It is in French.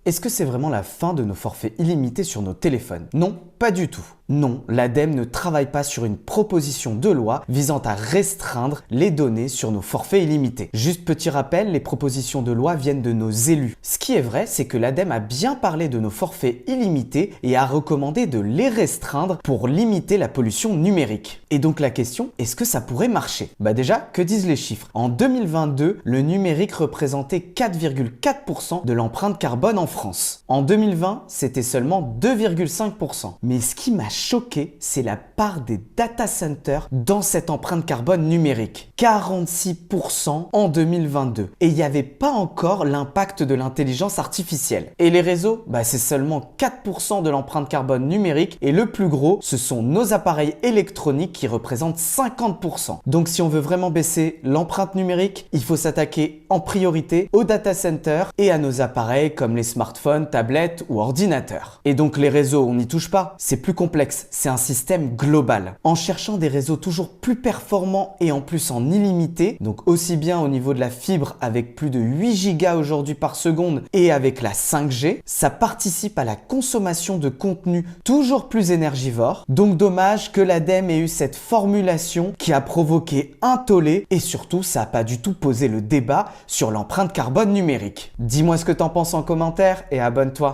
Est-ce que c'est vraiment la fin de nos forfaits illimités sur nos téléphones? Non, pas du tout. Non, l'ADEME ne travaille pas sur une proposition de loi visant à restreindre les données sur nos forfaits illimités. Juste petit rappel, les propositions de loi viennent de nos élus. Ce qui est vrai, c'est que l'ADEME a bien parlé de nos forfaits illimités et a recommandé de les restreindre pour limiter la pollution numérique. Et donc la question, est-ce que ça pourrait marcher? Déjà, que disent les chiffres? En 2022, le numérique représentait 4,4% de l'empreinte carbone en France. En 2020, c'était seulement 2,5%. Mais ce qui m'a choqué, c'est la part des data centers dans cette empreinte carbone numérique. 46% en 2022. Et il n'y avait pas encore l'impact de l'intelligence artificielle. Et les réseaux, c'est seulement 4% de l'empreinte carbone numérique et le plus gros, ce sont nos appareils électroniques qui représentent 50%. Donc si on veut vraiment baisser l'empreinte numérique, il faut s'attaquer en priorité aux data centers et à nos appareils comme les smartphones, tablettes ou ordinateurs. Et donc les réseaux, on n'y touche pas. C'est plus complexe, c'est un système global. En cherchant des réseaux toujours plus performants et en plus en illimité, donc aussi bien au niveau de la fibre avec plus de 8 gigas aujourd'hui par seconde et avec la 5G, ça participe à la consommation de contenu toujours plus énergivore. Donc dommage que l'ADEME ait eu cette formulation qui a provoqué un tollé et surtout ça n'a pas du tout posé le débat sur l'empreinte carbone numérique. Dis-moi ce que t'en penses en commentaire et abonne-toi.